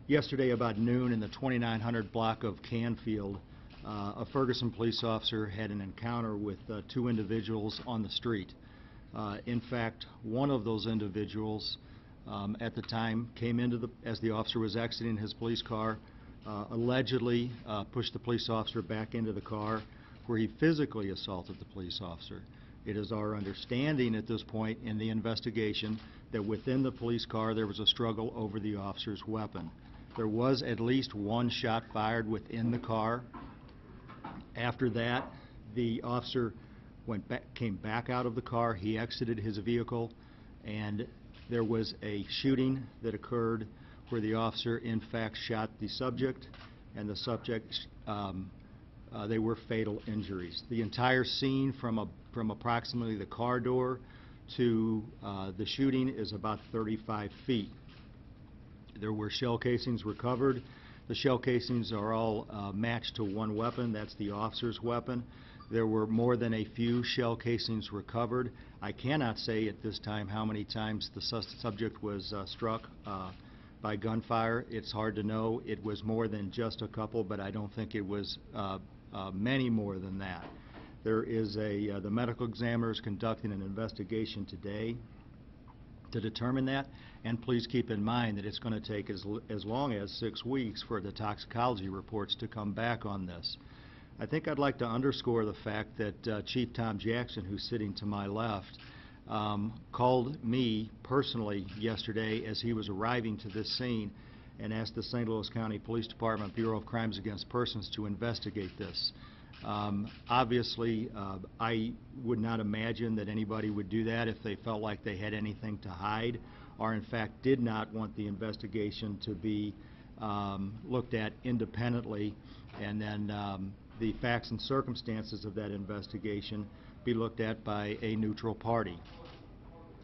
Yesterday about noon in the 2900 block of Canfield, a Ferguson police officer had an encounter with two individuals on the street. In fact, one of those individuals at the time came into as the officer was exiting his police car, allegedly pushed the police officer back into the car, where he physically assaulted the police officer. It is our understanding at this point in the investigation that within the police car there was a struggle over the officer's weapon. There was at least one shot fired within the car. After that, the officer came back out of the car. He exited his vehicle, and there was a shooting that occurred where the officer in fact shot the subject, and the subject, they were fatal injuries. The entire scene from approximately the car door to the shooting is about 35 feet. There were shell casings recovered. The shell casings are all matched to one weapon. That's the officer's weapon. There were more than a few shell casings recovered. I cannot say at this time how many times the subject was struck by gunfire. It's hard to know. It was more than just a couple, but I don't think it was many more than that. There is the medical examiner is conducting an investigation today to determine that, and please keep in mind that it's going to take as long as 6 weeks for the toxicology reports to come back on this. I think I'd like to underscore the fact that Chief Tom Jackson, who's sitting to my left, called me personally yesterday as he was arriving to this scene and asked the St. Louis County Police Department Bureau of Crimes Against Persons to investigate this. Obviously, I would not imagine that anybody would do that if they felt like they had anything to hide, or in fact did not want the investigation to be looked at independently, and then the facts and circumstances of that investigation be looked at by a neutral party.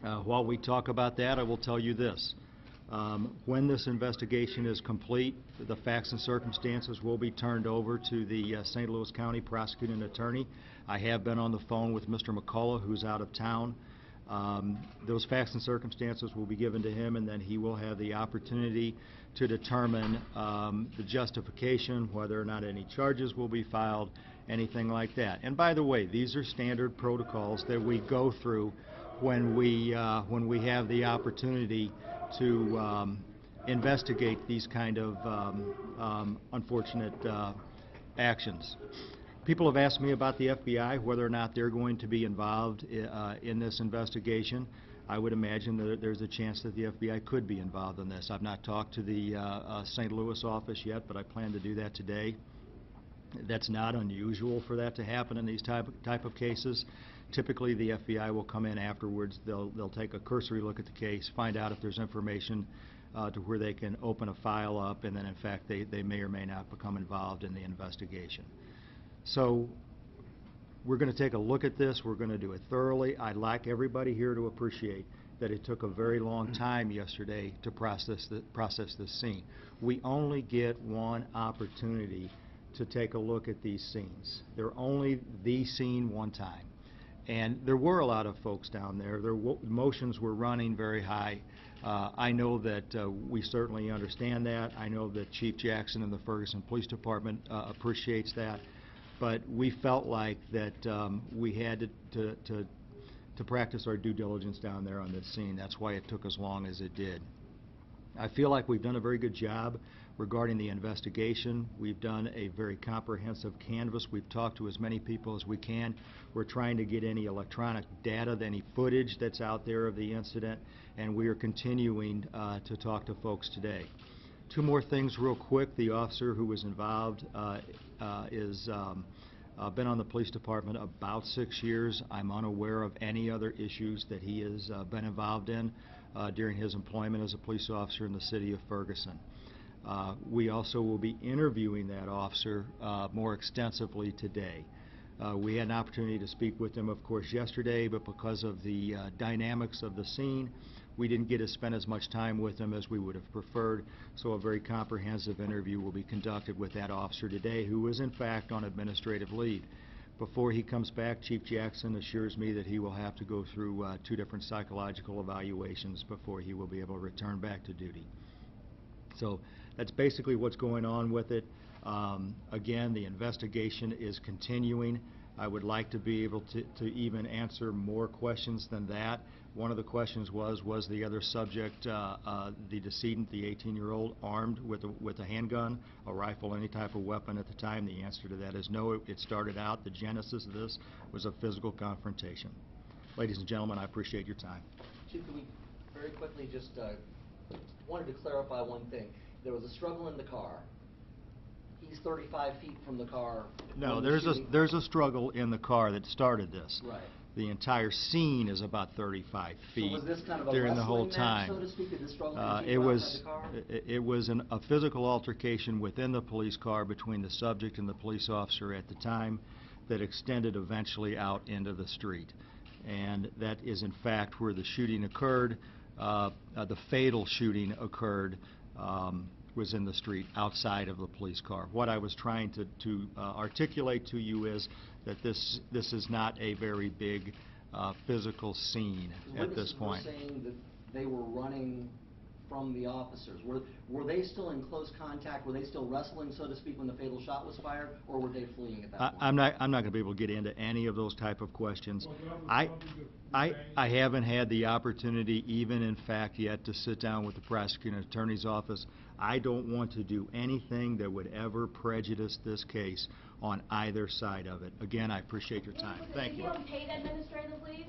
While we talk about that, I will tell you this. When this investigation is complete, the facts and circumstances will be turned over to the St. Louis County Prosecuting Attorney. I have been on the phone with Mr. McCullough, who's out of town. Those facts and circumstances will be given to him, and then he will have the opportunity to determine the justification, whether or not any charges will be filed, anything like that. And by the way, these are standard protocols that we go through when we have the opportunity to investigate these kind of unfortunate actions. People have asked me about the FBI, whether or not they're going to be involved in this investigation. I would imagine that there's a chance that the FBI could be involved in this. I've not talked to the St. Louis office yet, but I plan to do that today. That's not unusual for that to happen in these type of cases. Typically, the FBI will come in afterwards. They'll take a cursory look at the case, find out if there's information to where they can open a file up, and then in fact they may or may not become involved in the investigation. So we're going to take a look at this. We're going to do it thoroughly. I'd like everybody here to appreciate that it took a very long time yesterday to process this scene. We only get one opportunity to take a look at these scenes. They're only the scene one time. And there were a lot of folks down there. Their emotions were running very high. I know that we certainly understand that. I know that Chief Jackson and the Ferguson Police Department appreciates that. But we felt like that we had to practice our due diligence down there on this scene. That's why it took as long as it did. I feel like we've done a very good job regarding the investigation. We've done a very comprehensive canvass. We've talked to as many people as we can. We're trying to get any electronic data, any footage that's out there of the incident, and we are continuing to talk to folks today. Two more things real quick. The officer who was involved is been on the police department about 6 years. I'm unaware of any other issues that he has been involved in during his employment as a police officer in the city of Ferguson. We also will be interviewing that officer more extensively today. We had an opportunity to speak with him, of course, yesterday, but because of the dynamics of the scene, we didn't get to spend as much time with him as we would have preferred, so a very comprehensive interview will be conducted with that officer today, who is in fact on administrative leave. Before he comes back, Chief Jackson assures me that he will have to go through 2 different psychological evaluations before he will be able to return back to duty. So that's basically what's going on with it. Again, the investigation is continuing. I would like to be able to even answer more questions than that. One of the questions was the other subject, the decedent, the 18-year-old, armed with a handgun, a rifle, any type of weapon at the time? The answer to that is no. It started out, the genesis of this was a physical confrontation. Ladies and gentlemen, I appreciate your time. Chief, can we very quickly just wanted to clarify one thing. There was a struggle in the car. He's 35 feet from the car. No, there's a struggle in the car that started this. Right. The entire scene is about 35 feet So was this kind of a during the whole wrestling match, time. so to speak? Did the struggle It continue was outside the car? it was a physical altercation within the police car between the subject and the police officer at the time that extended eventually out into the street. And that is in fact where the shooting occurred. The fatal shooting occurred was in the street outside of the police car. What I was trying to articulate to you is that this is not a very big physical scene at this point. Witnesses were saying that they were running from the officers. Were they still in close contact? Were they still wrestling, so to speak, when the fatal shot was fired, or were they fleeing at that point? I'm not going to be able to get into any of those type of questions. I haven't had the opportunity, even in fact, yet to sit down with the prosecuting attorney's office. I don't want to do anything that would ever prejudice this case on either side of it. Again, I appreciate your time. Thank you. Is he on paid administrative leave?